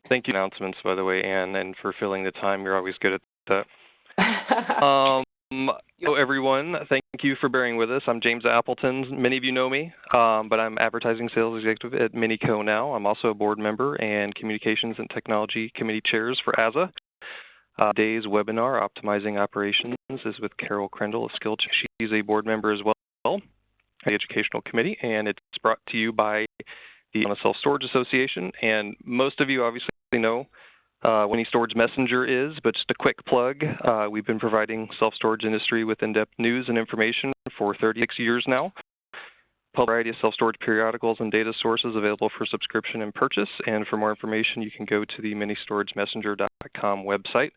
Thank you for announcements, by the way, Anne, and for filling the time. You're always good at that. Hello, everyone. Thank you for bearing with us. I'm James Appleton. Many of you know me, but I'm Advertising Sales Executive at Minico now. I'm also a board member and Communications and Technology Committee Chairs for AZA. Today's webinar, Optimizing Operations, is with Carol Crendel of Skill. She's a board member as well, the Educational Committee, and it's brought to you by the Self-Storage Association. And most of you obviously know what Mini Storage Messenger is, but just a quick plug. We've been providing self-storage industry with in-depth news and information for 36 years now. A variety of self-storage periodicals and data sources available for subscription and purchase. And for more information, you can go to the ministoragemessenger.com website.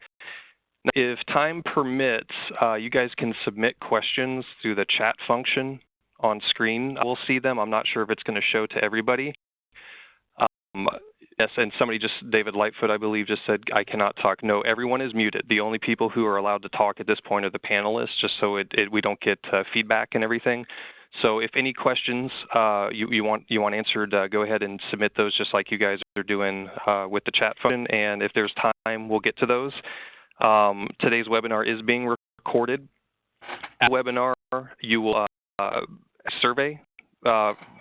Now, if time permits, you guys can submit questions through the chat function on screen. I will see them. I'm not sure if it's going to show to everybody. Yes, and somebody David Lightfoot, I believe, just said, I cannot talk. No, everyone is muted. The only people who are allowed to talk at this point are the panelists, just so we don't get feedback and everything. So if any questions you want answered, go ahead and submit those just like you guys are doing with the chat function. And if there's time, we'll get to those. Today's webinar is being recorded. At the webinar, you will survey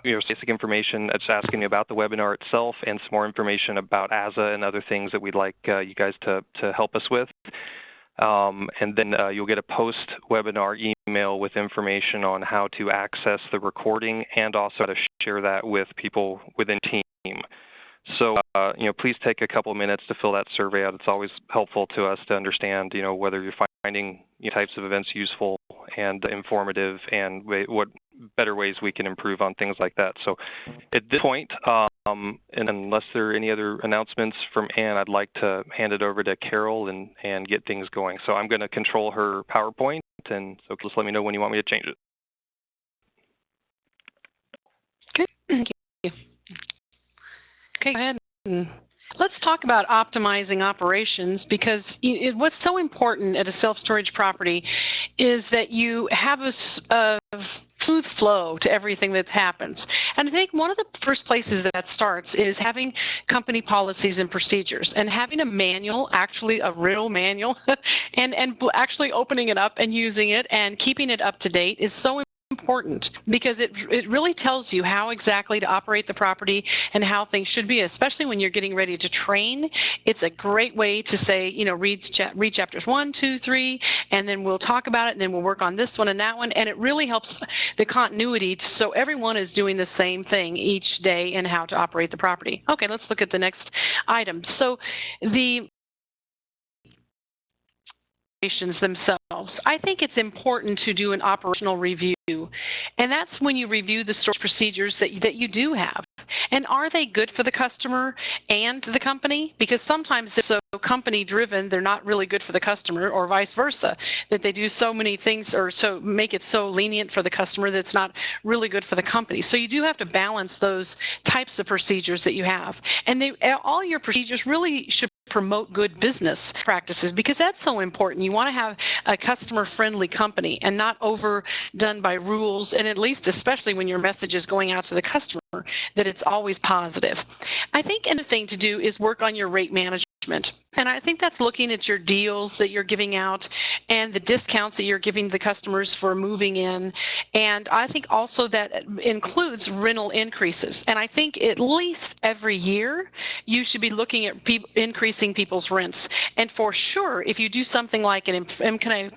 basic information that's asking about the webinar itself and some more information about AZA and other things that we'd like you guys to help us with. And then you'll get a post-webinar email with information on how to access the recording and also how to share that with people within the team. So, please take a couple minutes to fill that survey out. It's always helpful to us to understand, whether you're finding types of events useful and informative and what better ways we can improve on things like that. So at this point, and unless there are any other announcements from Anne, I'd like to hand it over to Carol and get things going. So I'm going to control her PowerPoint, and so just let me know when you want me to change it. Okay, thank you. Okay, go ahead. Let's talk about optimizing operations, because what's so important at a self-storage property is that you have a smooth flow to everything that happens. And I think one of the first places that starts is having company policies and procedures, and having a manual, actually a real manual, and actually opening it up and using it and keeping it up to date is so important, because it really tells you how exactly to operate the property and how things should be, especially when you're getting ready to train. It's a great way to say, read chapters 1, 2, 3, and then we'll talk about it, and then we'll work on this one and that one, and it really helps the continuity so everyone is doing the same thing each day and how to operate the property. Okay, let's look at the next item. So the themselves. I think it's important to do an operational review, and that's when you review the storage procedures that you do have. And are they good for the customer and the company? Because sometimes they're so company-driven, they're not really good for the customer, or vice versa, that they do so many things or so make it so lenient for the customer that it's not really good for the company. So you do have to balance those types of procedures that you have. And all your procedures really should promote good business practices, because that's so important. You want to have a customer-friendly company and not overdone by rules, and at least especially when your message is going out to the customer, that it's always positive. I think another thing to do is work on your rate management. And I think that's looking at your deals that you're giving out and the discounts that you're giving the customers for moving in. And I think also that includes rental increases. And I think at least every year you should be looking at increasing people's rents. And for sure, if you do something like an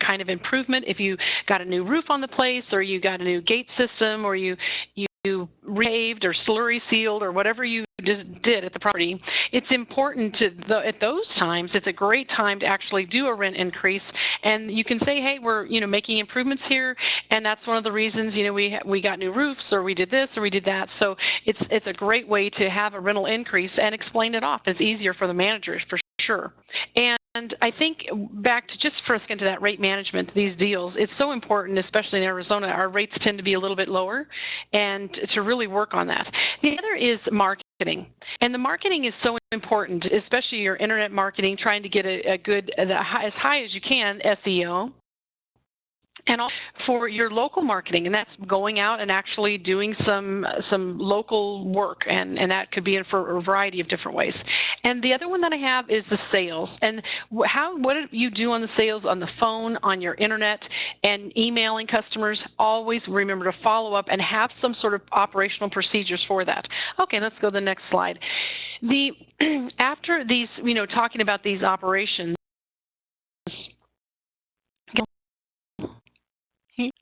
kind of improvement, if you got a new roof on the place, or you got a new gate system, or you repaved or slurry sealed or whatever you did at the property, it's important at those times, it's a great time to actually do a rent increase. And you can say, hey, we're making improvements here, and that's one of the reasons we got new roofs, or we did this, or we did that. So it's a great way to have a rental increase and explain it off. It's easier for the managers for sure. And I think back to just for a second to that rate management, these deals, it's so important, especially in Arizona. Our rates tend to be a little bit lower, and to really work on that. The other is marketing. And the marketing is so important, especially your internet marketing, trying to get a good, as high as you can, SEO. And also for your local marketing, and that's going out and actually doing some local work, and that could be in for a variety of different ways. And the other one that I have is the sales. And what do you do on the sales on the phone, on your internet, and emailing customers? Always remember to follow up and have some sort of operational procedures for that. Okay, let's go to the next slide. After these, talking about these operations.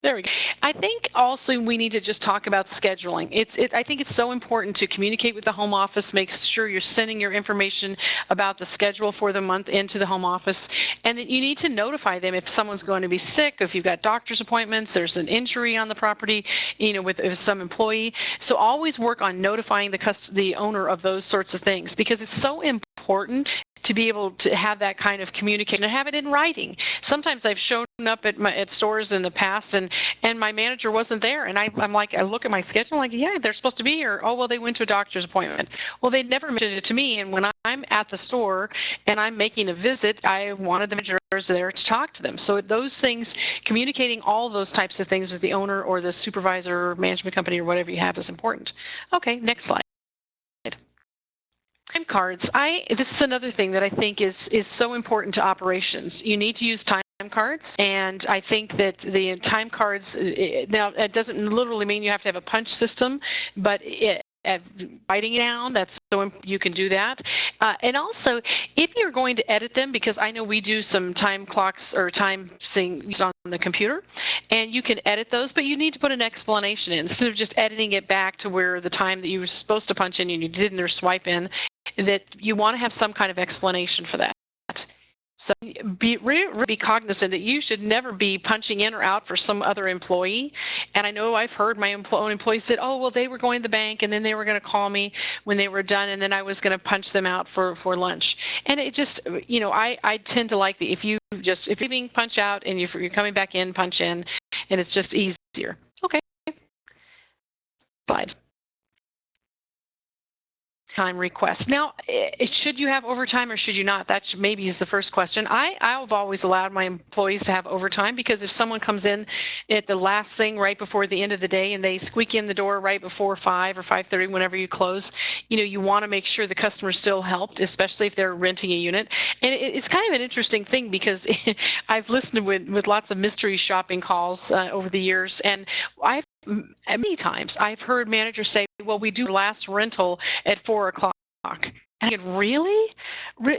There we go. I think also we need to just talk about scheduling. I think it's so important to communicate with the home office, make sure you're sending your information about the schedule for the month into the home office, and that you need to notify them if someone's going to be sick, if you've got doctor's appointments, there's an injury on the property, with some employee. So always work on notifying the owner of those sorts of things, because it's so important to be able to have that kind of communication and have it in writing. Sometimes I've shown up at stores in the past and my manager wasn't there, and I'm like, I look at my schedule, like, yeah, they're supposed to be here. Oh, well, they went to a doctor's appointment. Well, they never mentioned it to me, and when I'm at the store and I'm making a visit, I wanted the managers there to talk to them. So those things, communicating all those types of things with the owner or the supervisor or management company or whatever you have is important. Okay, next slide. Time cards. This is another thing that I think is so important to operations. You need to use time cards, and I think that the time cards, now it doesn't literally mean you have to have a punch system, but writing it down, that's so you can do that. And also, if you're going to edit them, because I know we do some time clocks or time things on the computer, and you can edit those, but you need to put an explanation in instead of just editing it back to where the time that you were supposed to punch in and you didn't or swipe in, that you want to have some kind of explanation for that. So be cognizant that you should never be punching in or out for some other employee. And I know I've heard my own employees said, oh, well, they were going to the bank, and then they were going to call me when they were done, and then I was going to punch them out for lunch. And it just, I tend to like if you're leaving, punch out, and you're coming back in, punch in, and it's just easier. Okay. Slide. Time request. Now, should you have overtime or should you not? That maybe is the first question. I've always allowed my employees to have overtime, because if someone comes in at the last thing right before the end of the day and they squeak in the door right before 5 or 5:30, whenever you close, you want to make sure the customer's still helped, especially if they're renting a unit. And it's kind of an interesting thing, because I've listened with lots of mystery shopping calls over the years, and many times I've heard managers say, well, we do last rental at 4 o'clock. And I go, really?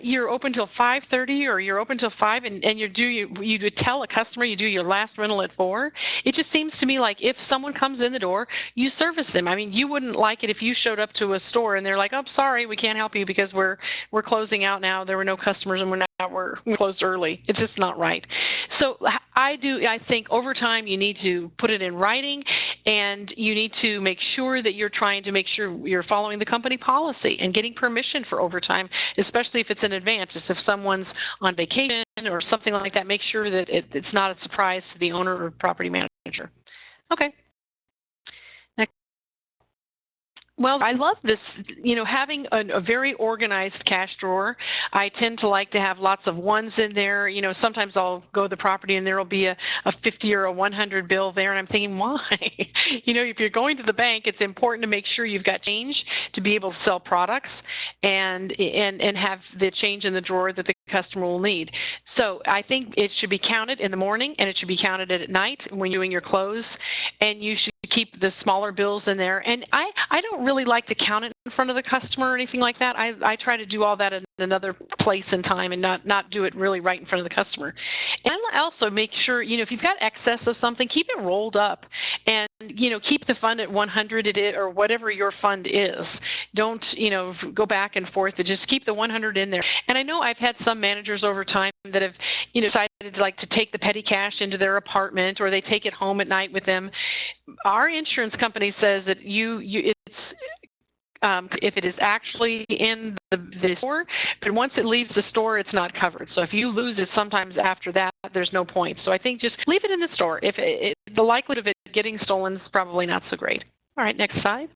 You're open till 5:30, or you're open till 5, and you would tell a customer you do your last rental at 4? It just seems to me like if someone comes in the door, you service them. I mean, you wouldn't like it if you showed up to a store and they're like, oh, sorry, we can't help you because we're closing out now. There were no customers and we're closed early. It's just not right. So I think over time you need to put it in writing, and you need to make sure that you're trying to make sure you're following the company policy and getting permission for overtime, especially if it's in advance. If someone's on vacation or something like that, make sure that it's not a surprise to the owner or property manager. Okay. Next. Well, I love this, having a very organized cash drawer. I tend to like to have lots of ones in there. Sometimes I'll go to the property and there will be a 50 or a 100 bill there, and I'm thinking, why? If you're going to the bank, it's important to make sure you've got change to be able to sell products and have the change in the drawer that the customer will need. So I think it should be counted in the morning, and it should be counted at night when you're doing your close, and you should keep the smaller bills in there. And I don't really like to count it in front of the customer or anything like that. I try to do all that in another place and time, and not do it really right in front of the customer. And I also make sure, if you've got excess of something, keep it rolled up, and keep the fund at 100 or whatever your fund is. Don't go back and forth, but just keep the 100 in there. And I know I've had some managers over time that have decided to take the petty cash into their apartment, or they take it home at night with them. Our insurance company says that if it is actually in the store, but once it leaves the store, it's not covered. So if you lose it sometimes after that, there's no point. So I think just leave it in the store. If the likelihood of it getting stolen is probably not so great. All right, next slide.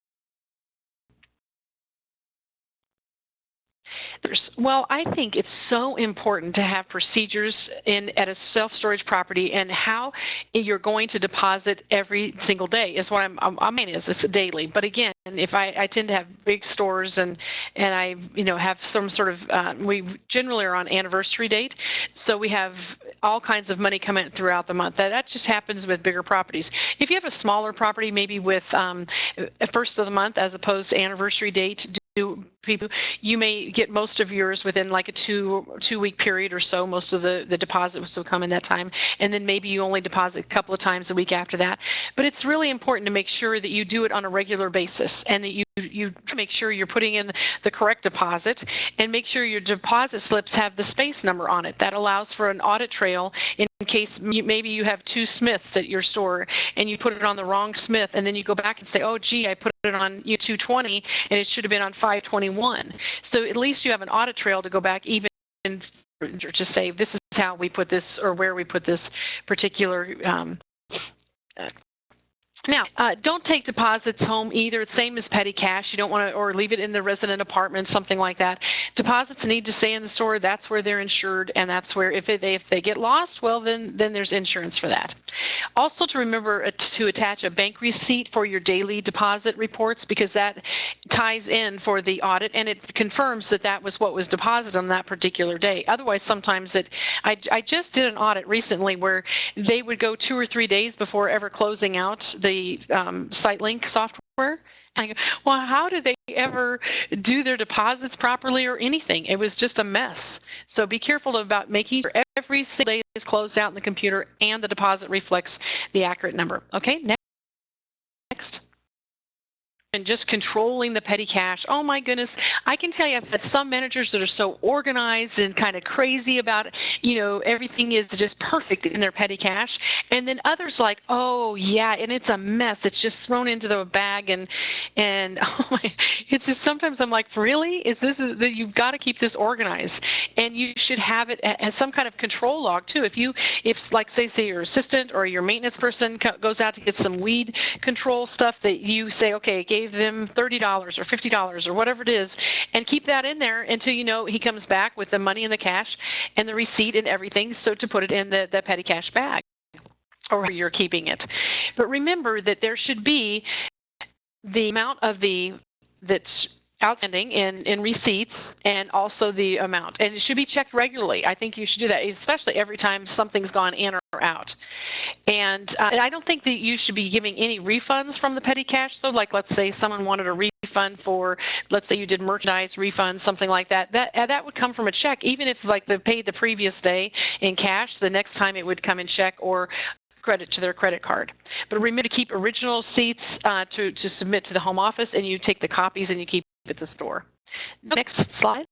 Well, I think it's so important to have procedures at a self-storage property and how you're going to deposit every single day is what I mean is it's daily. But again, if I tend to have big stores and I have some sort of we generally are on anniversary date, so we have all kinds of money coming throughout the month. That just happens with bigger properties. If you have a smaller property, maybe with first of the month as opposed to anniversary date, you may get most of yours within like a two-week period or so. Most of the deposit will come in that time, and then maybe you only deposit a couple of times a week after that. But it's really important to make sure that you do it on a regular basis and that you make sure you're putting in the correct deposit and make sure your deposit slips have the space number on it. That allows for an audit trail in case maybe you have two Smiths at your store and you put it on the wrong Smith, and then you go back and say, oh, gee, I put it on U220 and it should have been on 521. So at least you have an audit trail to go back even to say this is how we put this or where we put this particular Now, don't take deposits home either. It's same as petty cash. You don't want to, or leave it in the resident apartment, something like that. Deposits need to stay in the store. That's where they're insured, and that's where if they get lost, well, then there's insurance for that. Also, to remember to attach a bank receipt for your daily deposit reports, because that ties in for the audit, and it confirms that that was what was deposited on that particular day. Otherwise, sometimes I just did an audit recently where they would go 2 or 3 days before ever closing out the SiteLink software. And I go, well, how did they ever do their deposits properly or anything? It was just a mess. So be careful about making sure every single day is closed out in the computer and the deposit reflects the accurate number. Okay, next. And just controlling the petty cash. Oh my goodness, I can tell you I've had some managers that are so organized and kind of crazy about, everything is just perfect in their petty cash. And then others like, oh yeah, and it's a mess. It's just thrown into the bag and oh my, it's just sometimes I'm like, really? You've got to keep this organized. And you should have it as some kind of control log too. If like say your assistant or your maintenance person goes out to get some weed control stuff that you say, okay, gave them $30 or $50 or whatever it is, and keep that in there until he comes back with the money and the cash and the receipt and everything, so to put it in the petty cash bag or where you're keeping it. But remember that there should be the amount of that's outstanding in receipts and also the amount. And it should be checked regularly. I think you should do that, especially every time something's gone in or out. And I don't think that you should be giving any refunds from the petty cash. So like let's say someone wanted a refund for, let's say you did merchandise refunds, something like that. That would come from a check, even if like they paid the previous day in cash, the next time it would come in check or credit to their credit card. But remember to keep original receipts to submit to the home office, and you take the copies and you keep at the store. Next slide.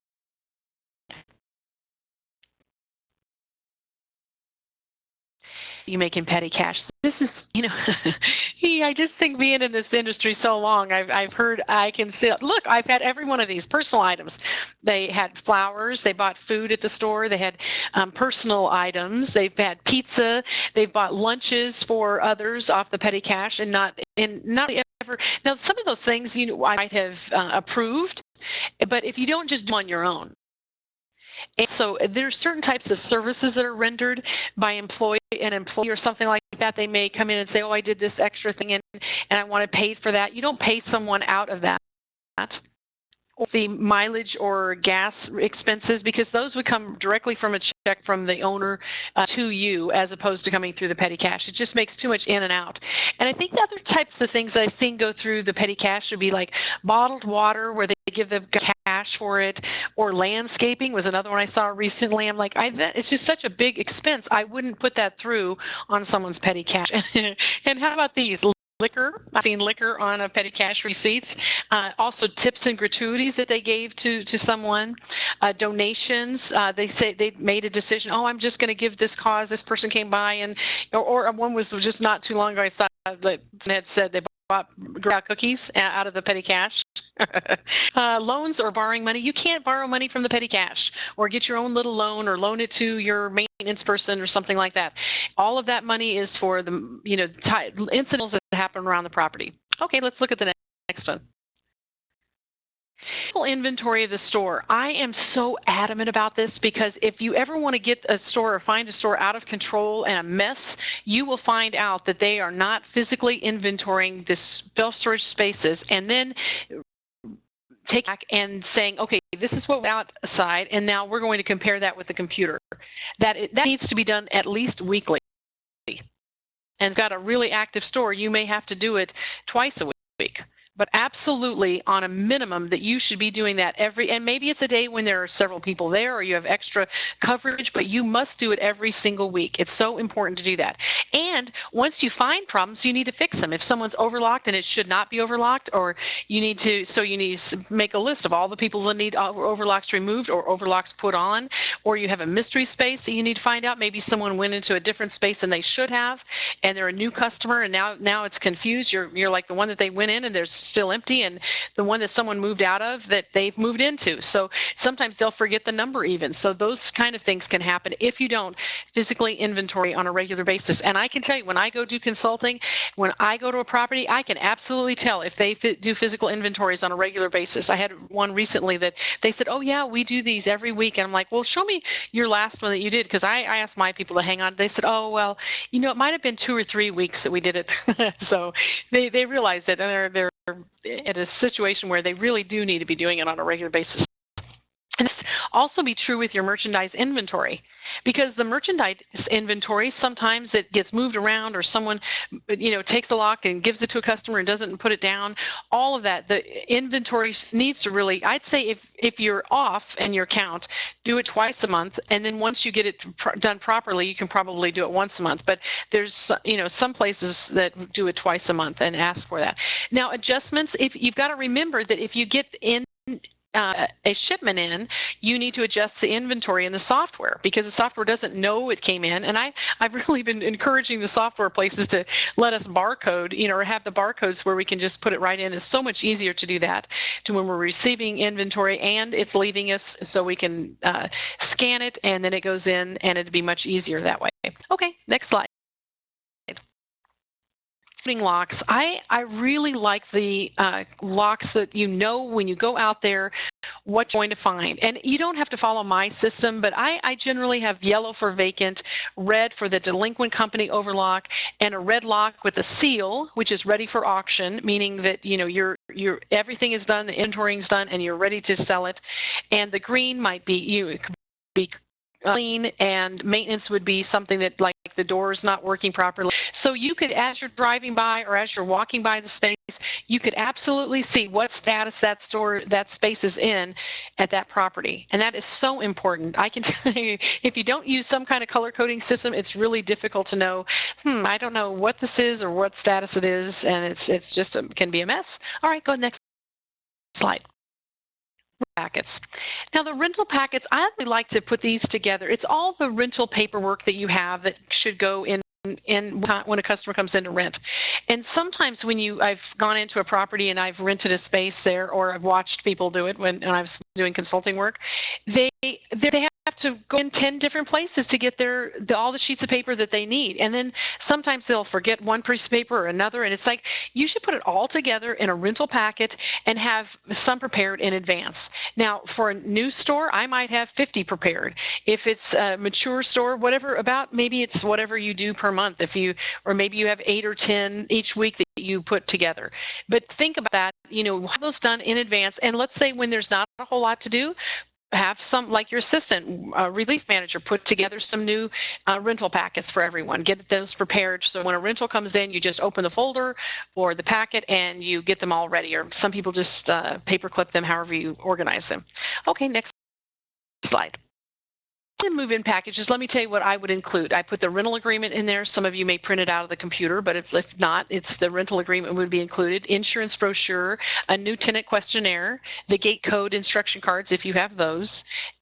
You make in petty cash. This is, I just think being in this industry so long, I've heard, I can see, look, I've had every one of these personal items. They had flowers, they bought food at the store, they had personal items, they've had pizza, they've bought lunches for others off the petty cash, and not ever. Now, some of those things, I might have approved, but if you don't just do on your own. And so there's certain types of services that are rendered by an employee or something like that. They may come in and say, oh, I did this extra thing and I want to pay for that. You don't pay someone out of that. The mileage or gas expenses, because those would come directly from a check from the owner to you as opposed to coming through the petty cash. It just makes too much in and out. And I think the other types of things that I've seen go through the petty cash would be like bottled water where they give the cash for it, or landscaping was another one I saw recently. I'm like, it's just such a big expense. I wouldn't put that through on someone's petty cash. And how about these? Liquor. I've seen liquor on a petty cash receipts. Also tips and gratuities that they gave to someone. Donations. They say they made a decision, oh, I'm just going to give this cause. This person came by, or one was just not too long ago, I saw that had said they bought cookies out of the petty cash. Loans or borrowing money. You can't borrow money from the petty cash or get your own little loan or loan it to your maintenance person or something like that. All of that money is for the incidents that happen around the property. Okay, let's look at the next one. Full inventory of the store. I am so adamant about this because if you ever want to get a store or find a store out of control and a mess, you will find out that they are not physically inventorying the self-storage spaces and then take back and saying, okay, this is what went outside, and now we're going to compare that with the computer. That needs to be done at least weekly. And got a really active store, you may have to do it twice a week. But absolutely, on a minimum, that you should be doing that and maybe it's a day when there are several people there or you have extra coverage, but you must do it every single week. It's so important to do that. And once you find problems, you need to fix them. If someone's overlocked and it should not be overlocked, or you need to make a list of all the people that need overlocks removed or overlocks put on, or you have a mystery space that you need to find out. Maybe someone went into a different space than they should have, and they're a new customer, and now it's confused. You're like the one that they went in, and there's still empty, and the one that someone moved out of that they've moved into. So sometimes they'll forget the number even. So those kind of things can happen if you don't physically inventory on a regular basis. And I can tell you, when I go do consulting, when I go to a property, I can absolutely tell if they do physical inventories on a regular basis. I had one recently that they said, oh yeah, we do these every week. And I'm like, well, show me your last one that you did, because I asked my people to hang on. They said, oh, well, it might have been 2 or 3 weeks that we did it. So they realized that, and they're at a situation where they really do need to be doing it on a regular basis. And this also be true with your merchandise inventory, because the merchandise inventory, sometimes it gets moved around, or someone takes a lock and gives it to a customer and doesn't put it down. All of that, the inventory needs to really, I'd say if you're off in your count, do it twice a month, and then once you get it done properly, you can probably do it once a month. But there's some places that do it twice a month and ask for that. Now, adjustments, if you've got to remember that if you get in a shipment in, you need to adjust the inventory in the software, because the software doesn't know it came in. And I've really been encouraging the software places to let us barcode, or have the barcodes where we can just put it right in. It's so much easier to do that to when we're receiving inventory and it's leaving us, so we can scan it and then it goes in, and it'd be much easier that way. Okay, next slide. Locks. I really like the locks that when you go out there what you're going to find. And you don't have to follow my system, but I generally have yellow for vacant, red for the delinquent company overlock, and a red lock with a seal, which is ready for auction, meaning that your everything is done, the inventory is done, and you're ready to sell it. And the green might be clean, and maintenance would be something that, like, the door is not working properly. So you could, as you're driving by or as you're walking by the space, you could absolutely see what status that space is in at that property. And that is so important. I can tell you, if you don't use some kind of color coding system, it's really difficult to know, I don't know what this is or what status it is, and it's just can be a mess. All right, go next slide. Packets. Now, the rental packets, I really like to put these together. It's all the rental paperwork that you have that should go in when a customer comes in to rent. And sometimes when I've gone into a property and I've rented a space there, or I've watched people do it when I was doing consulting work, they have to go in 10 different places to get all the sheets of paper that they need. And then sometimes they'll forget one piece of paper or another, and it's like you should put it all together in a rental packet and have some prepared in advance. Now, for a new store, I might have 50 prepared. If it's a mature store, maybe it's whatever you do per month, or maybe you have 8 or 10 each week that you put together. But think about that, have those done in advance. And let's say when there's not a whole lot to do, have some, like your assistant, relief manager, put together some new rental packets for everyone. Get those prepared, so when a rental comes in, you just open the folder or the packet and you get them all ready. Or some people just paper clip them, however you organize them. Okay, next slide. Move-in packages, let me tell you what I would include. I put the rental agreement in there. Some of you may print it out of the computer, but if not, it's the rental agreement would be included. Insurance brochure, a new tenant questionnaire, the gate code instruction cards if you have those,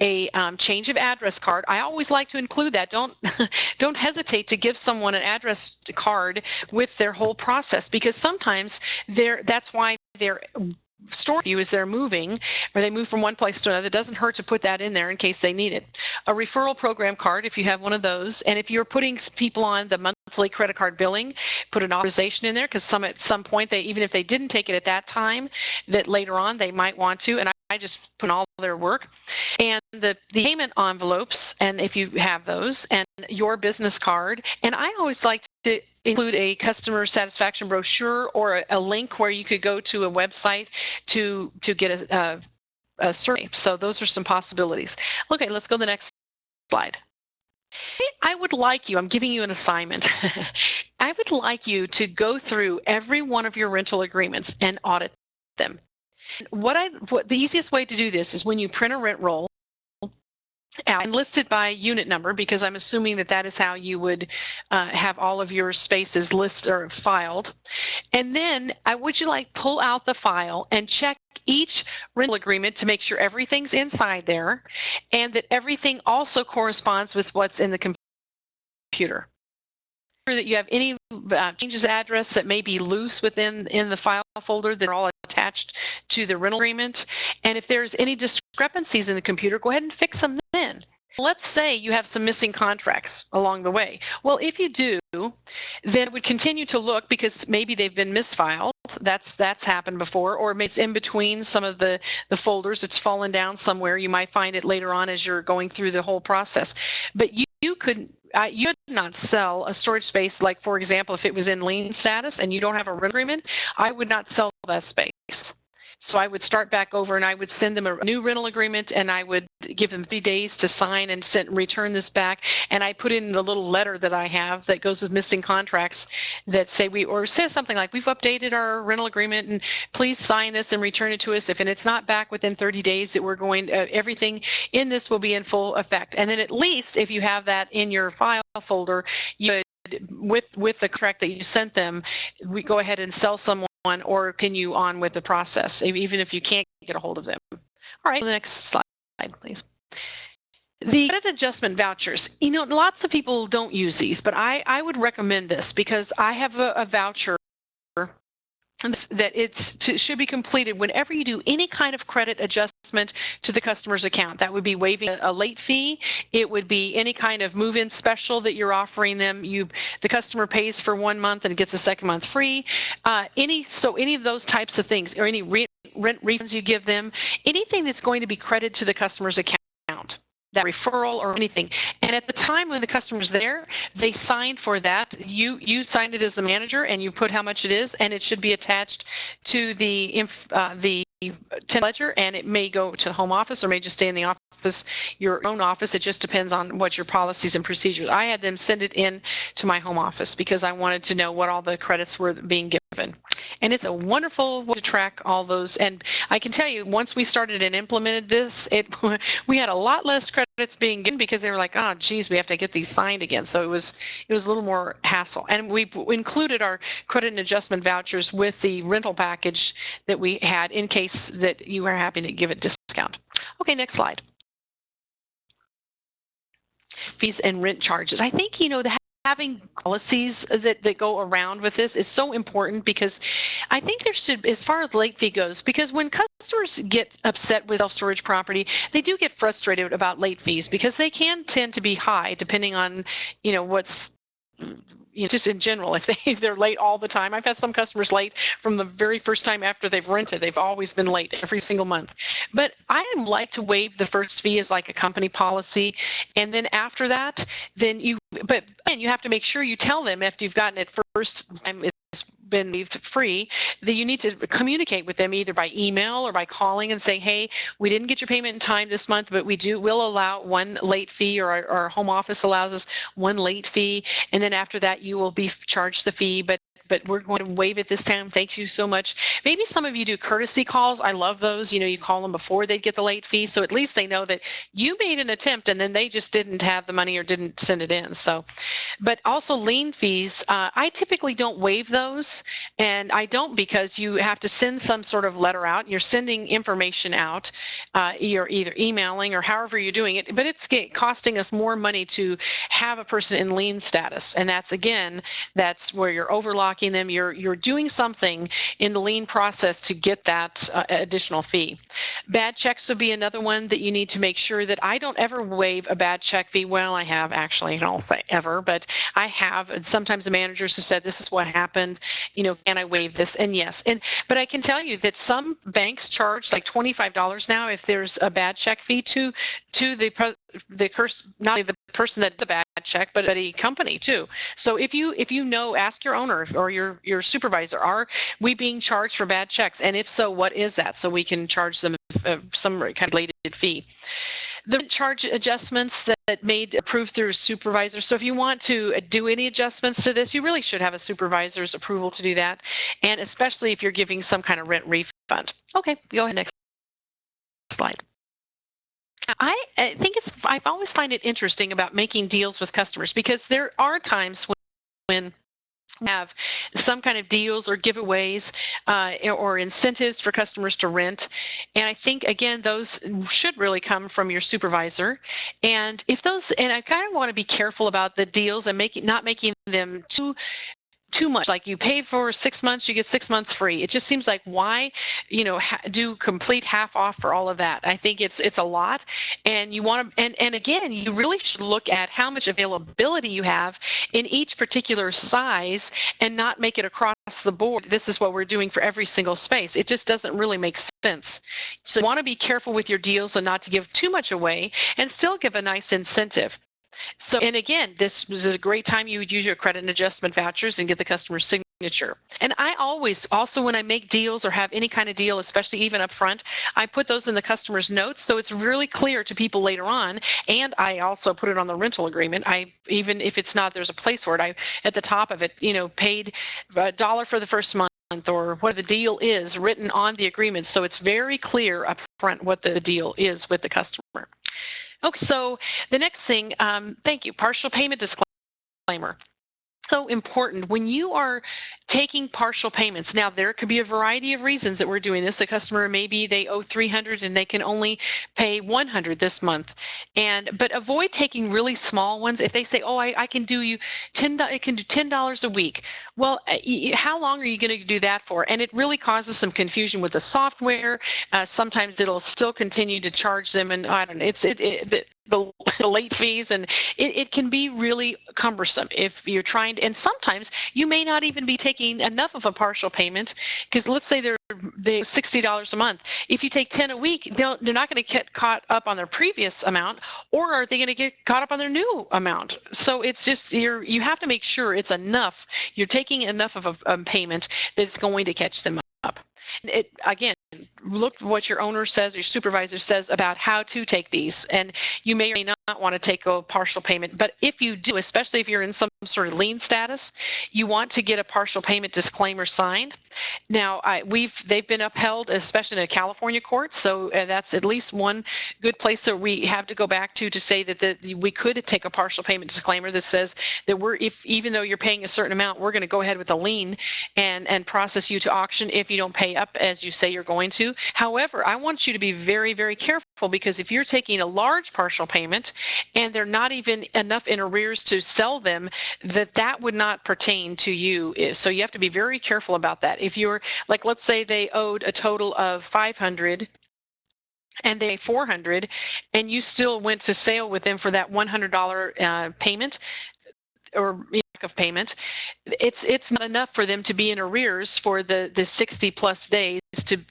a change of address card. I always like to include that. Don't hesitate to give someone an address card with their whole process, because sometimes that's why they're store you as they're moving, or they move from one place to another. It doesn't hurt to put that in there in case they need it. A referral program card if you have one of those. And if you're putting people on the monthly credit card billing, put an authorization in there, because at some point, even if they didn't take it at that time, that later on they might want to. And I just put in all their work. And the payment envelopes, and if you have those, and your business card. And I always like to include a customer satisfaction brochure or a link where you could go to a website to get a survey. So those are some possibilities. Okay, let's go to the next slide. I would like you, I'm giving you an assignment. I would like you to go through every one of your rental agreements and audit them. The easiest way to do this is when you print a rent roll and list it by unit number, because I'm assuming that is how you would have all of your spaces listed or filed. And then would you pull out the file and check each rental agreement to make sure everything's inside there and that everything also corresponds with what's in the computer. That you have any changes of address that may be loose within the file folder that are all attached to the rental agreement. And if there's any discrepancies in the computer, go ahead and fix them then. Let's say you have some missing contracts along the way. Well, if you do, then it would continue to look because maybe they've been misfiled. That's happened before, or maybe it's in between some of the folders. It's fallen down somewhere. You might find it later on as you're going through the whole process. But you could not sell a storage space, like, for example, if it was in lien status and you don't have a rent agreement, I would not sell that space. So I would start back over and I would send them a new rental agreement and I would give them 3 days to sign and return this back. And I put in the little letter that I have that goes with missing contracts that says something like, we've updated our rental agreement and please sign this and return it to us. If it's not back within 30 days, that we're going, everything in this will be in full effect. And then at least if you have that in your file folder, you would, with the contract that you sent them, we go ahead and sell someone or continue on with the process, even if you can't get a hold of them. All right, the next slide, please. The credit adjustment vouchers. Lots of people don't use these, but I would recommend this because I have a voucher that should be completed whenever you do any kind of credit adjustment to the customer's account. That would be waiving a late fee. It would be any kind of move-in special that you're offering them. The customer pays for 1 month and gets a second month free. Any of those types of things, or any rent refunds you give them, anything that's going to be credited to the customer's account. That referral or anything. And at the time when the customer's there, they signed for that. You signed it as the manager and you put how much it is, and it should be attached to the tenant ledger, and it may go to the home office or may just stay in the office, your own office. It just depends on what your policies and procedures. I had them send it in to my home office because I wanted to know what all the credits were being given. And it's a wonderful way to track all those. And I can tell you, once we started and implemented this, we had a lot less credits being given because they were like, oh, geez, we have to get these signed again. So it was a little more hassle. And we included our credit and adjustment vouchers with the rental package that we had in case that you were happy to give it discount. Okay, next slide. Fees and rent charges. I think, having policies that go around with this is so important because I think there should, as far as late fee goes, because when customers get upset with self-storage property, they do get frustrated about late fees because they can tend to be high depending on, what's, just in general, if they're late all the time. I've had some customers late from the very first time after they've rented. They've always been late every single month. But I like to waive the first fee as like a company policy, and then after that, you have to make sure you tell them after you've gotten it first time it's been waived free, that you need to communicate with them either by email or by calling and saying, hey, we didn't get your payment in time this month, but we'll allow one late fee, or our home office allows us one late fee, and then after that you will be charged the fee, but we're going to waive it this time. Thank you so much. Maybe some of you do courtesy calls. I love those. You call them before they get the late fee, so at least they know that you made an attempt and then they just didn't have the money or didn't send it in. So, but also lien fees, I typically don't waive those, and I don't because you have to send some sort of letter out. You're sending information out. You're either emailing or however you're doing it, but it's costing us more money to have a person in lien status, and that's where you're overlocking them. You're doing something in the lien process to get that additional fee. Bad checks would be another one that you need to make sure that I don't ever waive a bad check fee. Well, I have actually, I don't say ever, but I have. And sometimes the managers have said, this is what happened, can I waive this? And yes. But I can tell you that some banks charge like $25 now if there's a bad check fee to not only the person that did the bad check, but a company too. So if you know, ask your owner or your supervisor, are we being charged for bad checks? And if so, what is that? So we can charge them some kind of related fee. The charge adjustments that made approved through a supervisor. So if you want to do any adjustments to this, you really should have a supervisor's approval to do that, and especially if you're giving some kind of rent refund. Okay, go ahead, next slide. I always find it interesting about making deals with customers, because there are times when we have some kind of deals or giveaways or incentives for customers to rent. And I think, again, those should really come from your supervisor. And I kind of want to be careful about the deals and not making them too much. Like you pay for 6 months, you get 6 months free. It just seems like, why, do complete half off for all of that? I think it's a lot, and you want to, and again, you really should look at how much availability you have in each particular size, and not make it across the board. This is what we're doing for every single space. It just doesn't really make sense. So you want to be careful with your deals and not to give too much away, and still give a nice incentive. So, and again, this is a great time you would use your credit and adjustment vouchers and get the customer's signature. And I always, also when I make deals or have any kind of deal, especially even up front, I put those in the customer's notes so it's really clear to people later on. And I also put it on the rental agreement. Even if it's not, there's a place for it. At the top of it, paid $1 for the first month, or what the deal is, written on the agreement, so it's very clear up front what the deal is with the customer. Okay, so the next thing, thank you, partial payment disclaimer. So important when you are taking partial payments. Now, there could be a variety of reasons that we're doing this. The customer, maybe they owe $300 and they can only pay $100 this month. But avoid taking really small ones. If they say, oh, I can do you I can do $10 a week. Well, how long are you going to do that for? And it really causes some confusion with the software. Sometimes it'll still continue to charge them, and I don't know. The late fees, and it can be really cumbersome if you're trying to, and sometimes you may not even be taking enough of a partial payment, because let's say they're $60 a month. If you take 10 a week, they're not going to get caught up on their previous amount, or are they going to get caught up on their new amount? So it's just, you have to make sure it's enough. You're taking enough of a payment that's going to catch them up. Again, look what your owner says, your supervisor says about how to take these, and you may or may not want to take a partial payment. But if you do, especially if you're in some sort of lien status, you want to get a partial payment disclaimer signed. Now, they've been upheld, especially in the California courts, so that's at least one good place that we have to go back to say that we could take a partial payment disclaimer that says that even though you're paying a certain amount, we're going to go ahead with a lien and process you to auction if you don't pay up as you say you're going to. However, I want you to be very, very careful, because if you're taking a large partial payment and they're not even enough in arrears to sell them, that would not pertain to you. So you have to be very careful about that. If you're, like, let's say they owed a total of $500 and they $400, and you still went to sale with them for that $100 payment or of payment, it's not enough for them to be in arrears for the 60 plus days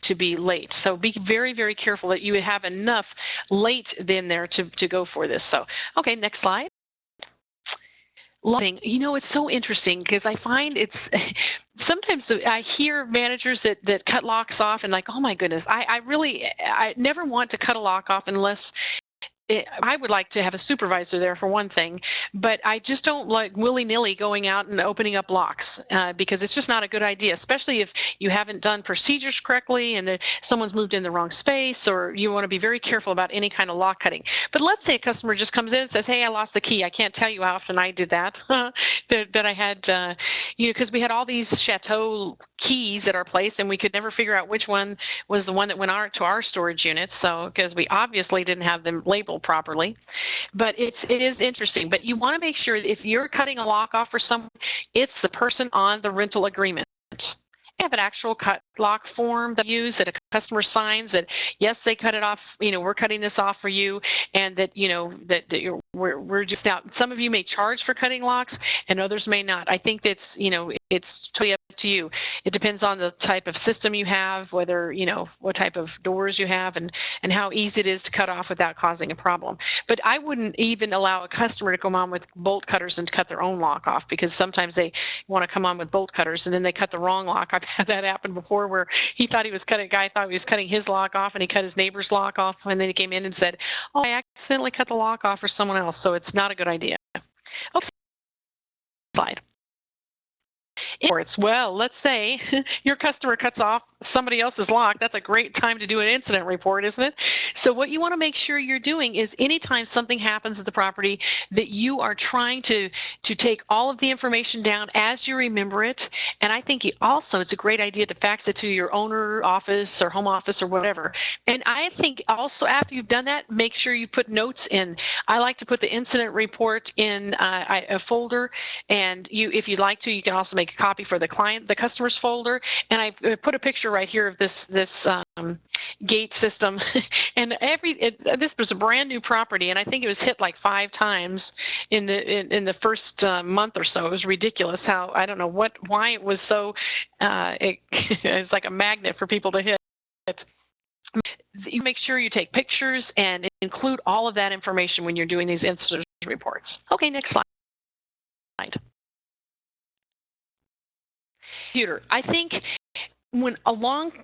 to be late. So be very, very careful that you have enough late in there to go for this. So, okay, next slide. Loving, it's so interesting, because I find sometimes I hear managers that cut locks off, and like, oh my goodness, I never want to cut a lock off unless I would like to have a supervisor there for one thing, but I just don't like willy-nilly going out and opening up locks because it's just not a good idea, especially if you haven't done procedures correctly and someone's moved in the wrong space, or you want to be very careful about any kind of lock cutting. But let's say a customer just comes in and says, hey, I lost the key. I can't tell you how often I did that, that I had, because we had all these chateau keys at our place, and we could never figure out which one was the one that went to our storage unit, so because we obviously didn't have them labeled properly. But it is interesting. But you want to make sure if you're cutting a lock off for someone, it's the person on the rental agreement. I have an actual cut lock form that I use that a customer signs that, yes, they cut it off, we're cutting this off for you, and that, we're just out. Some of you may charge for cutting locks and others may not. I think that's, it's totally up to you. It depends on the type of system you have, whether, what type of doors you have, and how easy it is to cut off without causing a problem. But I wouldn't even allow a customer to come on with bolt cutters and cut their own lock off, because sometimes they want to come on with bolt cutters and then they cut the wrong lock. I've had that happen before, where he thought he was cutting, a guy thought he was cutting his lock off and he cut his neighbor's lock off, and then he came in and said, oh, I accidentally cut the lock off for someone else, so it's not a good idea. Okay, slide. Well, let's say your customer cuts off somebody else's lock. That's a great time to do an incident report, isn't it? So what you want to make sure you're doing is anytime something happens at the property, that you are trying to take all of the information down as you remember it. And I think also it's a great idea to fax it to your owner office or home office or whatever. And I think also after you've done that, make sure you put notes in. I like to put the incident report in a folder, and if you'd like to, you can also make a copy for the customer's folder. And I put a picture right here of this gate system, and this was a brand new property, and I think it was hit like 5 times in the first month or so. It was ridiculous how, I don't know why it was so. It's like a magnet for people to hit. You make sure you take pictures and include all of that information when you're doing these incident reports. Okay, next slide. Computer. I think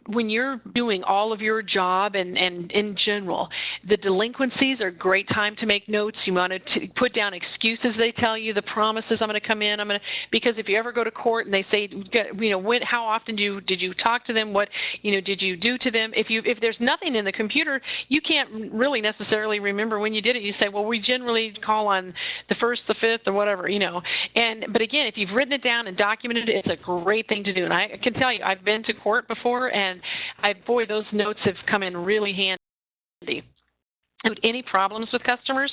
when you're doing all of your job and in general, the delinquencies are a great time to make notes. You want to put down excuses they tell you, the promises, I'm going to come in, because if you ever go to court and they say, how often did you talk to them, what did you do to them? If there's nothing in the computer, you can't really necessarily remember when you did it. You say, well, we generally call on the 1st, the 5th, or whatever, but again, if you've written it down and documented it, it's a great thing to do. And I can tell you, I've been to court before, and boy, those notes have come in really handy. Any problems with customers?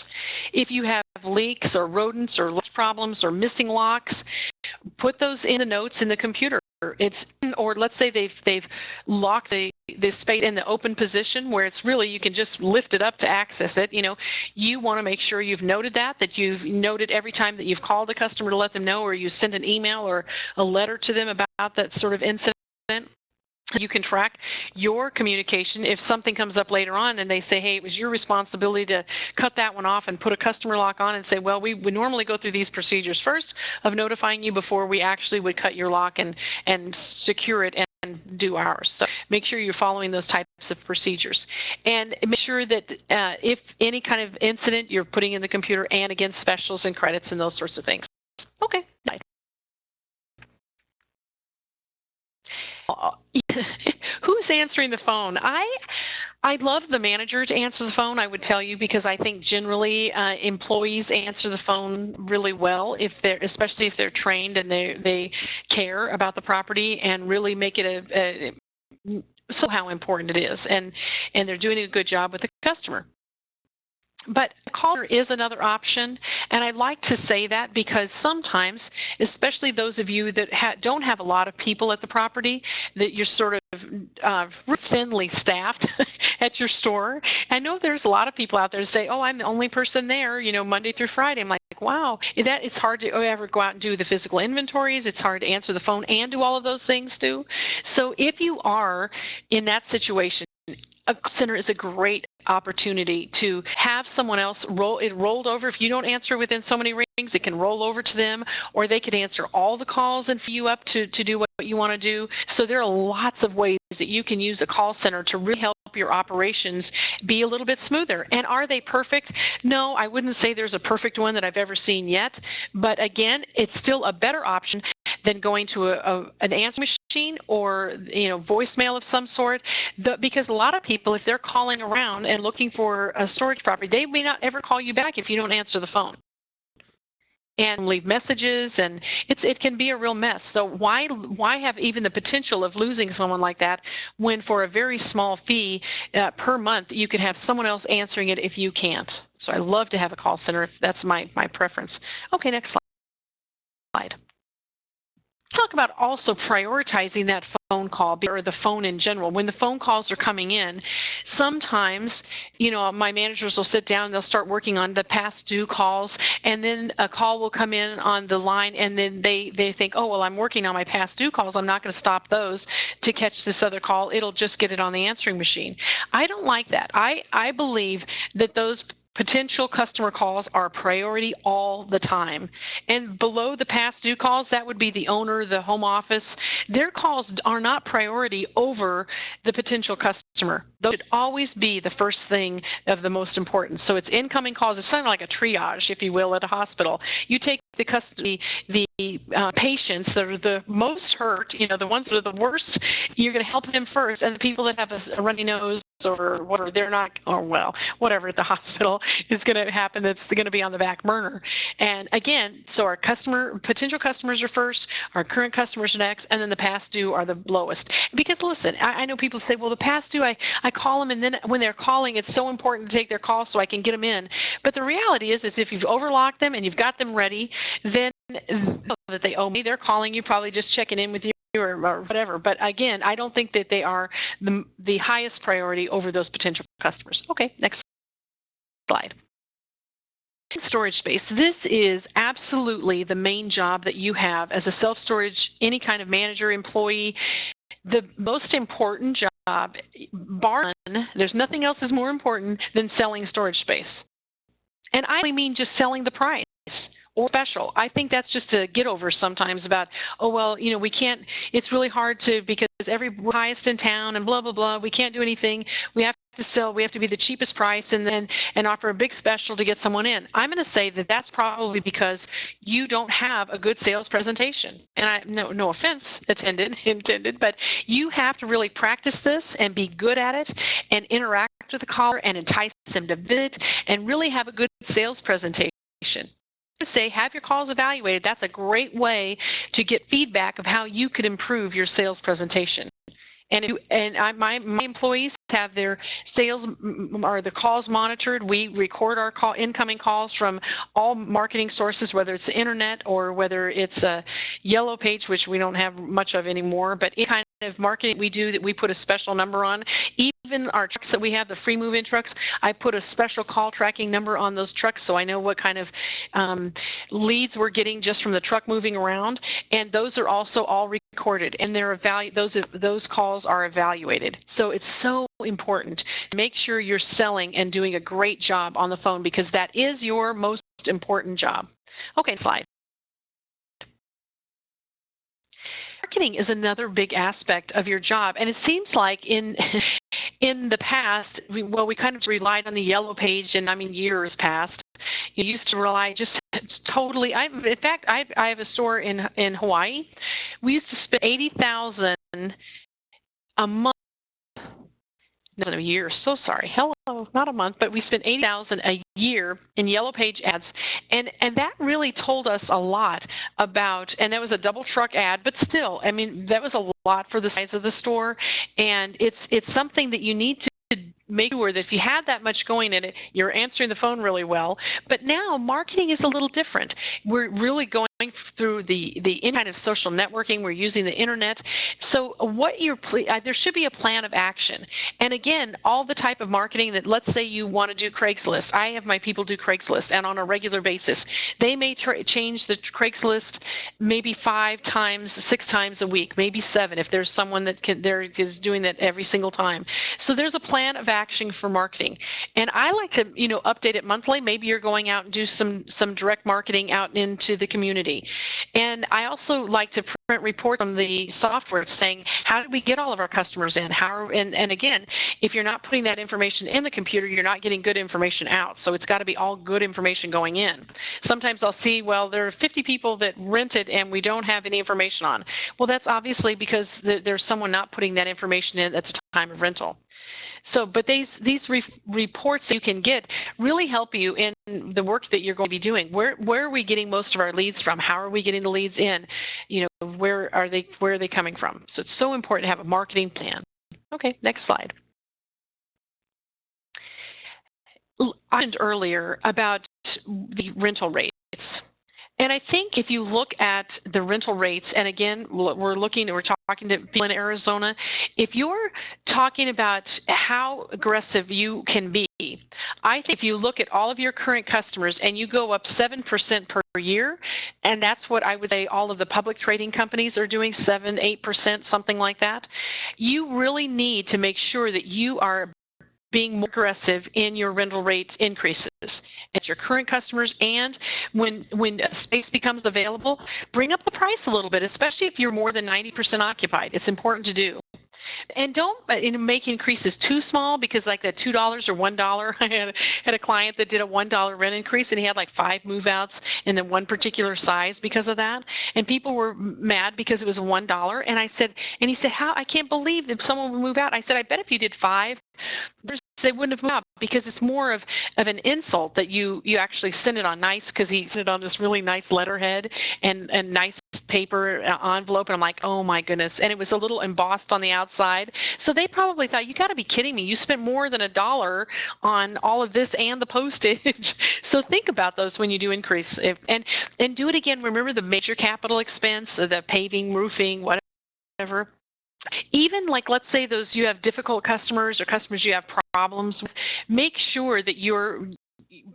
If you have leaks or rodents or problems or missing locks, put those in the notes in the computer. Or let's say they've locked the space in the open position where it's really, you can just lift it up to access it. You want to make sure you've noted that you've noted every time that you've called the customer to let them know, or you send an email or a letter to them about that sort of incident. You can track your communication. If something comes up later on and they say, hey, it was your responsibility to cut that one off and put a customer lock on, and say, well, we normally go through these procedures first of notifying you before we actually would cut your lock and secure it and do ours. So make sure you're following those types of procedures. And make sure that if any kind of incident, you're putting in the computer and against specials and credits and those sorts of things. Okay. Who's answering the phone? I love the manager to answer the phone, I would tell you, because I think generally employees answer the phone really well, especially if they're trained and they care about the property and really make it so how important it is, and they're doing a good job with the customer. But a caller is another option, and I'd like to say that because sometimes, especially those of you that don't have a lot of people at the property, that you're sort of thinly staffed at your store. I know there's a lot of people out there that say, oh, I'm the only person there, Monday through Friday. I'm like, wow, it's hard to ever go out and do the physical inventories. It's hard to answer the phone and do all of those things too. So if you are in that situation, a call center is a great opportunity to have someone else rolled over. If you don't answer within so many rings, it can roll over to them, or they could answer all the calls and fee you up to do what you want to do. So there are lots of ways that you can use a call center to really help your operations be a little bit smoother. And are they perfect? No, I wouldn't say there's a perfect one that I've ever seen yet. But again, it's still a better option than going to an answer machine or voicemail of some sort, because a lot of people, if they're calling around and looking for a storage property, they may not ever call you back if you don't answer the phone and leave messages, and it can be a real mess. So why have even the potential of losing someone like that when for a very small fee per month you could have someone else answering it if you can't? So I love to have a call center if that's my preference. Okay, next slide. Talk about also prioritizing that phone call or the phone in general. When the phone calls are coming in, sometimes, my managers will sit down and they'll start working on the past due calls, and then a call will come in on the line, and then they think, oh, well, I'm working on my past due calls. I'm not going to stop those to catch this other call. It'll just get it on the answering machine. I don't like that. I believe that those potential customer calls are a priority all the time. And below the past due calls, that would be the owner, the home office. Their calls are not priority over the potential customer. Those should always be the first thing of the most important. So it's incoming calls. It's kind of like a triage, if you will, at a hospital. You take the patients that are the most hurt, the ones that are the worst, you're going to help them first. And the people that have a runny nose or whatever, they're not, or well, whatever at the hospital is going to happen, that's going to be on the back burner. And again, so our potential customers are first, our current customers are next, and then the past due are the lowest. Because listen, I know people say, well, the past due, I call them, and then when they're calling, it's so important to take their call so I can get them in. But the reality is if you've overlocked them and you've got them ready, then that they owe me, they're calling you, probably just checking in with you or whatever. But again, I don't think that they are the highest priority over those potential customers. Okay, next slide. Storage space. This is absolutely the main job that you have as a self-storage, any kind of manager, employee. The most important job, bar none, there's nothing else is more important than selling storage space. And I only mean just selling the price or special. I think that's just a get over sometimes about, oh, well, we can't, it's really hard to, because we're highest in town and blah, blah, blah, we can't do anything. We have to sell, we have to be the cheapest price and offer a big special to get someone in. I'm going to say that that's probably because you don't have a good sales presentation. And no offense intended, but you have to really practice this and be good at it and interact with the caller and entice them to visit and really have a good sales presentation. Say, have your calls evaluated. That's a great way to get feedback of how you could improve your sales presentation. And my employees have their sales or the calls monitored. We record our incoming calls from all marketing sources, whether it's the internet or whether it's a yellow page, which we don't have much of anymore, but any kind of marketing we do that we put a special number on. Even our trucks that we have, the free move-in trucks, I put a special call tracking number on those trucks so I know what kind of leads we're getting just from the truck moving around. And those are also all recorded, and those calls are evaluated. So it's so important to make sure you're selling and doing a great job on the phone, because that is your most important job. Okay, slide. Marketing is another big aspect of your job, and it seems like in the past, we kind of relied on the yellow page, and I mean years past. You used to rely just totally. In fact, I have a store in Hawaii. We used to spend $80,000 a month. No, a year. So sorry. Hello, not a month, but we spent $80,000 a year in yellow page ads, and that really told us a lot about. And that was a double truck ad, but still, I mean, that was a lot for the size of the store, and it's something that you need to make sure that if you have that much going in it, you're answering the phone really well. But now marketing is a little different. We're really going through the kind of social networking. We're using the internet. So there should be a plan of action. And again, all the type of marketing that, let's say you want to do Craigslist. I have my people do Craigslist, and on a regular basis. They may change the Craigslist maybe 5 times, 6 times a week, maybe 7 if there's someone that is doing that every single time. So there's a plan of action for marketing. And I like to, update it monthly. Maybe you're going out and do some direct marketing out into the community. And I also like to print reports from the software saying, how did we get all of our customers in? And again, if you're not putting that information in the computer, you're not getting good information out. So it's got to be all good information going in. Sometimes I'll see, well, there are 50 people that rented and we don't have any information on. Well, that's obviously because there's someone not putting that information in at the time of rental. So, but these reports that you can get really help you in the work that you're going to be doing. Where are we getting most of our leads from? How are we getting the leads in? Where are they coming from? So it's so important to have a marketing plan. Okay, next slide. I mentioned earlier about the rental rates. And I think if you look at the rental rates, and again, we're talking to people in Arizona, if you're talking about how aggressive you can be, I think if you look at all of your current customers and you go up 7% per year, and that's what I would say all of the public trading companies are doing, 7, 8%, something like that, you really need to make sure that you are being more aggressive in your rental rate increases at your current customers, and when space becomes available, bring up the price a little bit, especially if you're more than 90% occupied. It's important to do. And don't make increases too small, because like that $2 or $1, I had a client that did a $1 rent increase, and he had like 5 move-outs in the one particular size because of that. And people were mad because it was $1. And I said, and he said, how? I can't believe that someone would move out. I said, I bet if you did 5, they wouldn't have moved out, because it's more of an insult that you actually send it on nice, because he sent it on this really nice letterhead and nice paper envelope, and I'm like, oh my goodness. And it was a little embossed on the outside. So they probably thought, you got to be kidding me. You spent more than $1 on all of this and the postage. So think about those when you do increase. And do it again. Remember the major capital expense, the paving, roofing, whatever. Even like, let's say those you have difficult customers or customers you have problems with, make sure that you're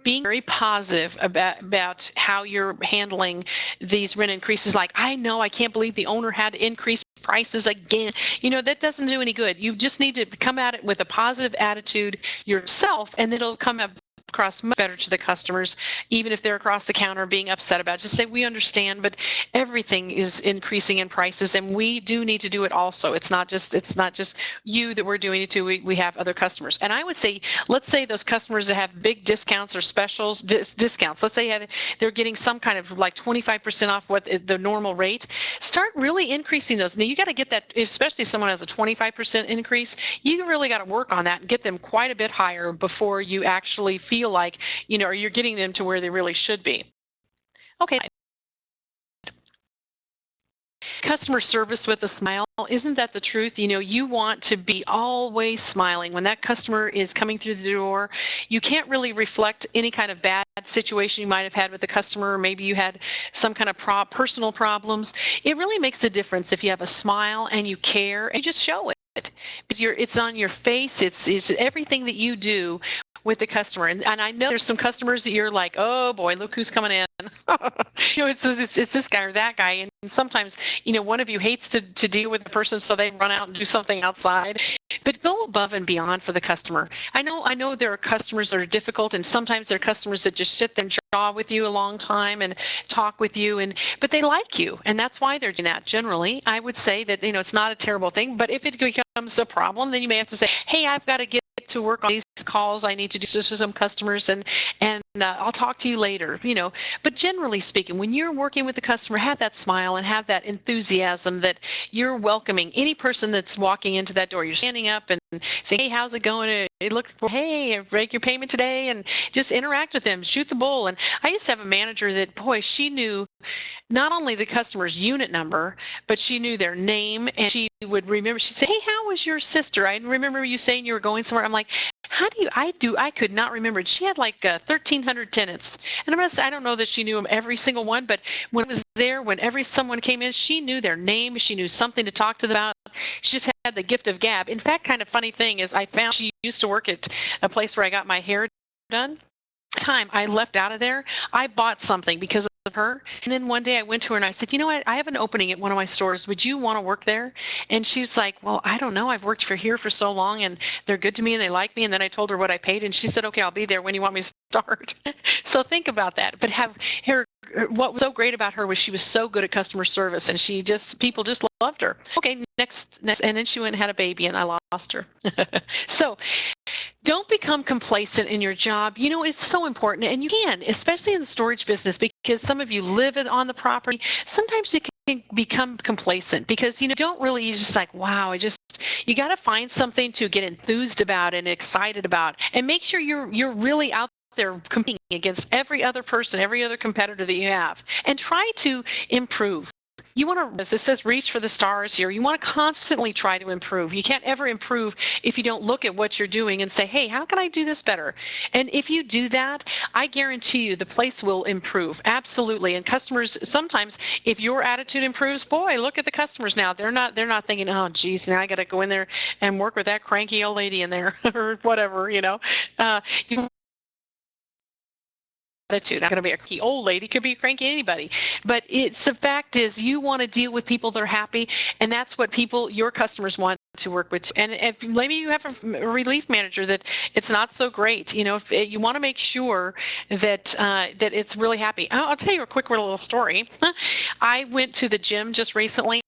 being very positive about how you're handling these rent increases. Like, I can't believe the owner had to increase prices again. That doesn't do any good. You just need to come at it with a positive attitude yourself, and it'll come across much better to the customers, even if they're across the counter being upset about it. Just say, we understand, but everything is increasing in prices, and we do need to do it also. It's not just you that we're doing it to. We have other customers. And I would say, let's say those customers that have big discounts or specials, discounts, let's say they're getting some kind of like 25% off what the normal rate, start really increasing those. Now, you got to get that, especially if someone has a 25% increase, you really got to work on that and get them quite a bit higher before you actually feel like, or you're getting them to where they really should be. Okay. Customer service with a smile, isn't that the truth? You want to be always smiling. When that customer is coming through the door, you can't really reflect any kind of bad situation you might have had with the customer, or maybe you had some kind of personal problems. It really makes a difference if you have a smile and you care and you just show it. It's on your face. It's everything that you do with the customer. And I know there's some customers that you're like, oh boy, look who's coming in. It's this guy or that guy. And sometimes, one of you hates to deal with the person, so they run out and do something outside. But go above and beyond for the customer. I know there are customers that are difficult, and sometimes there are customers that just sit there and jaw with you a long time and talk with you, but they like you, and that's why they're doing that. Generally, I would say that it's not a terrible thing, but if it becomes a problem, then you may have to say, hey, I've got to get to work on these calls. I need to do this with some customers, and I'll talk to you later. But generally speaking, when you're working with the customer, have that smile and have that enthusiasm that you're welcoming any person that's walking into that door. You're standing up and saying, hey, how's it going? It looks for, hey, break your payment today, and just interact with them, shoot the bull. And I used to have a manager that, boy, she knew not only the customer's unit number, but she knew their name, and she would remember. She'd say, hey, how was your sister? I remember you saying you were going somewhere. I'm like, how do you? I could not remember. She had like 1,300 tenants, and I don't know that she knew them every single one, but when I was there, whenever someone came in, she knew their name. She knew something to talk to them about. She just had the gift of gab. In fact, kind of funny thing is, I found she used to work at a place where I got my hair done. Time I left out of there, I bought something because of her. And then one day I went to her and I said, you know what, I have an opening at one of my stores. Would you want to work there? And she's like, well, I don't know. I've worked here for so long, and they're good to me and they like me. And then I told her what I paid, and she said, okay, I'll be there when you want me to start. So think about that. But what was so great about her was she was so good at customer service, and people just loved her. Okay, next, and then she went and had a baby, and I lost her. So don't become complacent in your job. It's so important, and you can, especially in the storage business, because some of you live on the property. Sometimes you can become complacent because, don't really, you're just like, wow, you got to find something to get enthused about and excited about, and make sure you're really out there competing against every other person, every other competitor that you have, and try to improve. You want to, it says reach for the stars here. You want to constantly try to improve. You can't ever improve if you don't look at what you're doing and say, hey, how can I do this better? And if you do that, I guarantee you the place will improve. Absolutely. And customers, sometimes if your attitude improves, boy, look at the customers now. They're not thinking, oh, geez, now I got to go in there and work with that cranky old lady in there or whatever, you know. Attitude. Not going to be a cranky old lady, could be a cranky anybody. But it's the fact is you want to deal with people that are happy, and that's what your customers want to work with. And if maybe you have a relief manager that it's not so great, you know, if you want to make sure that that it's really happy. I'll tell you a quick little story. I went to the gym just recently.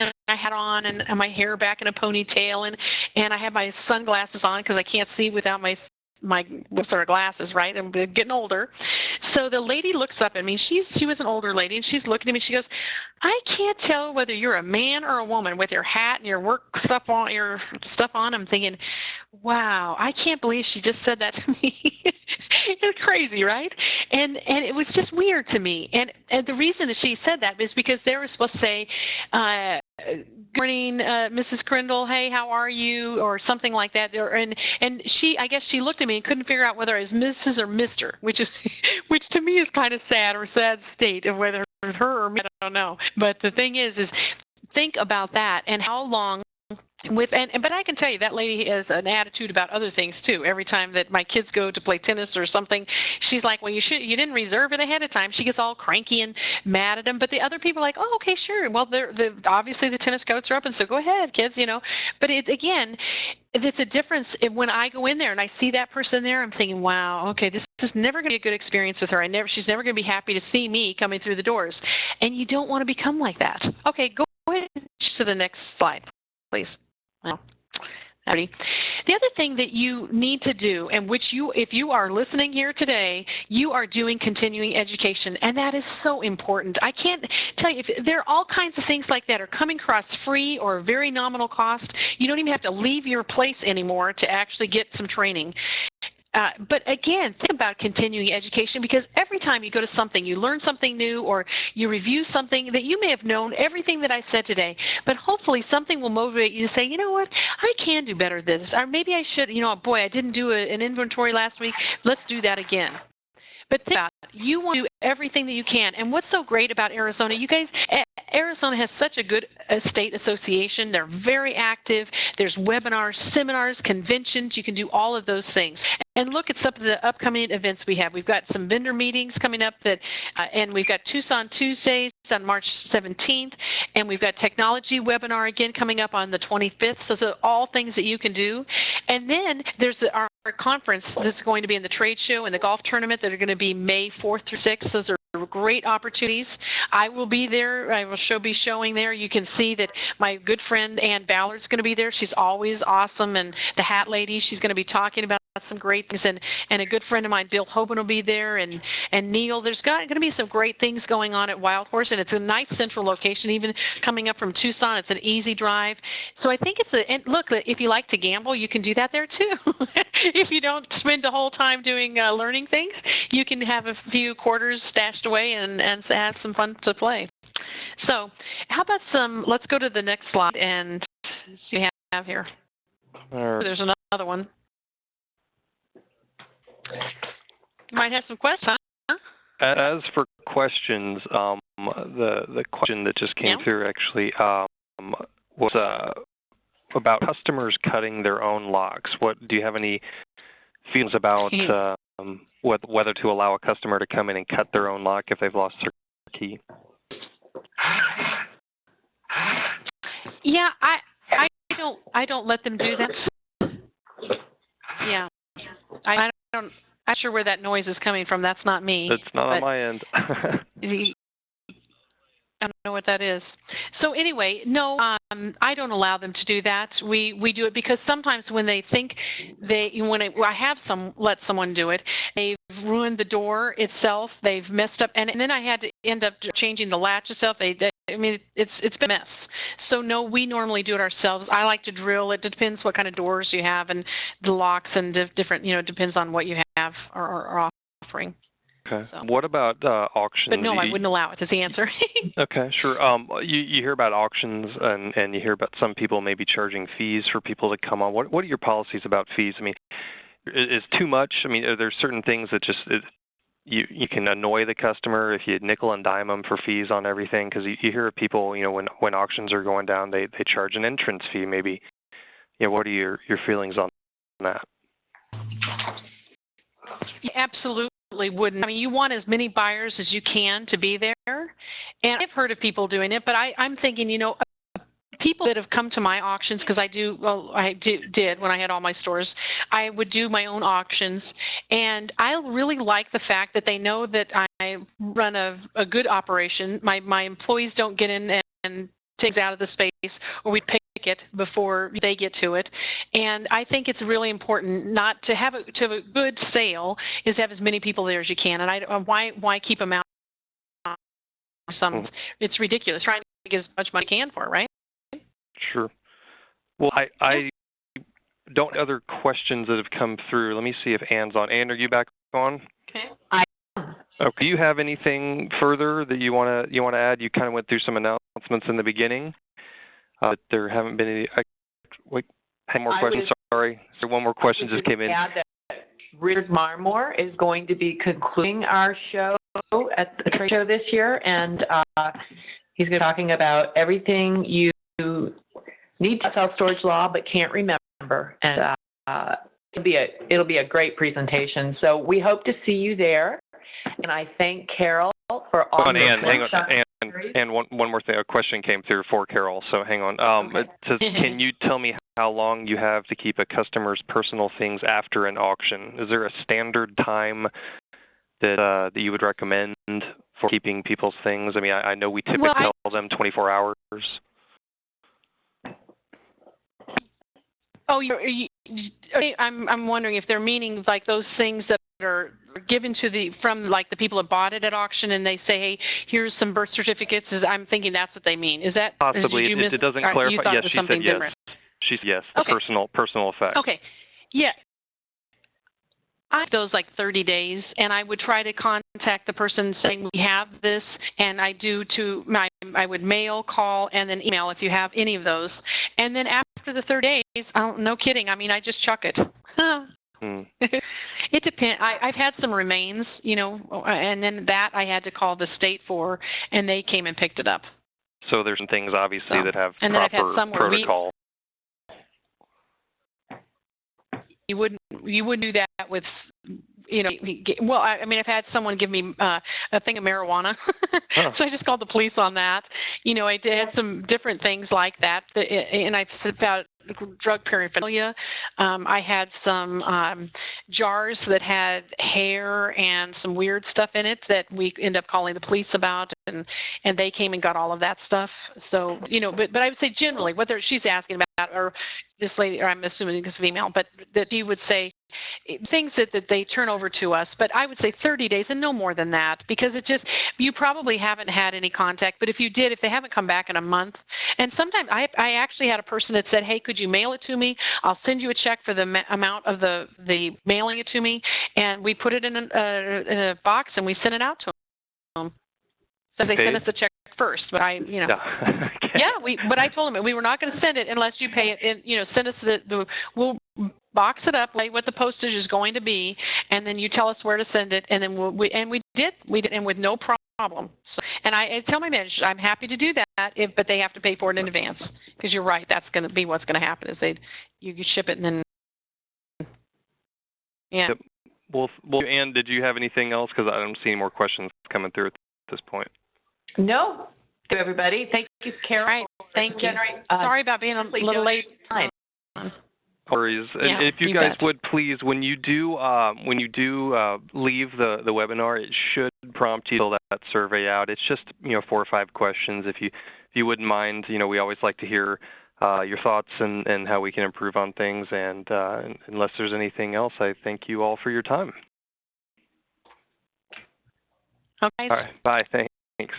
I had on and my hair back in a ponytail, and I had my sunglasses on because I can't see without my sort of glasses, right? I'm getting older. So the lady looks up at me. She was an older lady, and she's looking at me. She goes, I can't tell whether you're a man or a woman with your hat and your work stuff on. I'm thinking, wow, I can't believe she just said that to me. It's crazy, right? And it was just weird to me. And the reason that she said that is because they were supposed to say, good morning, Mrs. Crindle, hey, how are you, or something like that. And I guess she looked at me and couldn't figure out whether it was Mrs. or Mr., which to me is kind of sad state of whether it was her or me, I don't know. But the thing is think about that and how long. But I can tell you that lady has an attitude about other things too. Every time that my kids go to play tennis or something, she's like, "Well, you didn't reserve it ahead of time." She gets all cranky and mad at them. But the other people are like, "Oh, okay, sure. Well, obviously the tennis courts are open, so go ahead, kids." You know. But it's a difference when I go in there and I see that person there. I'm thinking, "Wow, okay, this is never going to be a good experience with her. She's never going to be happy to see me coming through the doors." And you don't want to become like that. Okay, go ahead to the next slide, please. Well, the other thing that you need to do, and if you are listening here today, you are doing continuing education, and that is so important. I can't tell you, if there are all kinds of things like that are coming across free or very nominal cost. You don't even have to leave your place anymore to actually get some training. But again, think about continuing education, because every time you go to something, you learn something new or you review something that you may have known everything that I said today, but hopefully something will motivate you to say, you know what, I can do better than this, or maybe I should, boy, I didn't do an inventory last week, let's do that again. But think about it. You want to do everything that you can. And what's so great about Arizona, you guys, Arizona has such a good state association. They're very active. There's webinars, seminars, conventions. You can do all of those things. And look at some of the upcoming events we have. We've got some vendor meetings coming up and we've got Tucson Tuesdays on March 17th, and we've got technology webinar again coming up on the 25th. So those are all things that you can do. And then there's our conference that's going to be in the trade show and the golf tournament that are going to be May 4th through 6th. Those are great opportunities. I will be there. I will be showing there. You can see that my good friend Ann Ballard's going to be there. She's always awesome. And the Hat Lady, she's going to be talking about some great things. And a good friend of mine, Bill Hoban, will be there. And Neil, there's going to be some great things going on at Wild Horse. And it's a nice central location, even coming up from Tucson. It's an easy drive. So I think and look, if you like to gamble, you can do that there too. If you don't spend the whole time doing learning things, you can have a few quarters stashed away and have some fun to play. So how about let's go to the next slide and see what we have here. There's another one. You might have some questions, huh? As for questions, the question that just came through actually was about customers cutting their own locks. Do you have any feelings about whether to allow a customer to come in and cut their own lock if they've lost their key? Yeah, I don't let them do that. Yeah, I'm not sure where that noise is coming from. That's not me. It's not on my end. I don't know what that is. So anyway, no, I don't allow them to do that. We do it because sometimes when they think I have let someone do it, they've ruined the door itself. They've messed up, and then I had to end up changing the latch itself. It's been a mess. So no, we normally do it ourselves. I like to drill. It depends what kind of doors you have and the locks and different. Depends on what you have or are offering. Okay. So. What about auctions? But no, I wouldn't allow it is the answer. Okay, sure. You hear about auctions and you hear about some people maybe charging fees for people to come on. What are your policies about fees? I mean, is too much? I mean, are there certain things that just you can annoy the customer if you nickel and dime them for fees on everything? Because you hear of people, when auctions are going down, they charge an entrance fee maybe. What are your feelings on that? You absolutely wouldn't. I mean, you want as many buyers as you can to be there. And I've heard of people doing it, but I'm thinking, people that have come to my auctions, because I did when I had all my stores, I would do my own auctions. And I really like the fact that they know that I run a good operation. My employees don't get in and take out of the space, or we pick it before they get to it. And I think it's really important not to have a good sale is to have as many people there as you can. And why keep them out? It's ridiculous. Trying to get as much money as you can for it, right? Sure. Well, I don't other questions that have come through. Let me see if Anne's on. Anne, are you back on? Okay. Okay. Do you have anything further that you want to add? You kind of went through some announcements in the beginning. But there haven't been any. Wait, one more question. Sorry. So one more question just came in. Add that Richard Marmore is going to be concluding our show at the trade show this year, and he's going to be talking about everything you need to self-storage law but can't remember, and it'll be a great presentation. So we hope to see you there, and I thank Carol for all your Anne, and one more thing. A question came through for Carol, so hang on. Okay. It says, can you tell me how long you have to keep a customer's personal things after an auction? Is there a standard time that you would recommend for keeping people's things? I mean, I know we typically tell them 24 hours. Oh, I'm wondering if they're meaning like those things that are given from the people that bought it at auction, and they say, hey, here's some birth certificates. I'm thinking that's what they mean. Is that possibly? It doesn't clarify. Yes, she said yes. Different. She said yes. The personal effect. Okay. Yeah. I have those 30 days, and I would try to contact the person saying we have this, and I would mail, call, and then email if you have any of those. And then after the 30 days, no kidding, I just chuck it. It depends. I've had some remains, and then that I had to call the state for, and they came and picked it up. So there's some things obviously that have and proper then I've had some protocol. You wouldn't do that with, well, I've had someone give me a thing of marijuana, so I just called the police on that. I had some different things like that, and I said about drug paraphernalia. I had some jars that had hair and some weird stuff in it that we ended up calling the police about, and they came and got all of that stuff. So, but I would say generally, whether she's asking about, or this lady, or I'm assuming it's female, but that she would say things that they turn over to us. But I would say 30 days and no more than that, because you probably haven't had any contact. But if you did, if they haven't come back in a month, and sometimes I actually had a person that said, hey, could you mail it to me? I'll send you a check for the amount of the mailing it to me, and we put it in a box and we send it out to them. So they sent us a check first, but but I told them we were not going to send it unless you pay it. And, send us we'll box it up, what the postage is going to be, and then you tell us where to send it, and then we did, and with no problem. So, and I tell my manager I'm happy to do that, but they have to pay for it in advance, because you're right, that's going to be what's going to happen is you ship it and then Yep. Well, Anne, did you have anything else? Because I don't see any more questions coming through at this point. No. Thank you, everybody. Thank you, Carol. Right. Thank you. Sorry about being a little late. Worries. And if you guys would please, when you do leave the webinar, it should prompt you to fill that survey out. It's just 4 or 5 questions. If you wouldn't mind, we always like to hear your thoughts and how we can improve on things. And unless there's anything else, I thank you all for your time. Okay. All right. Bye. Thanks.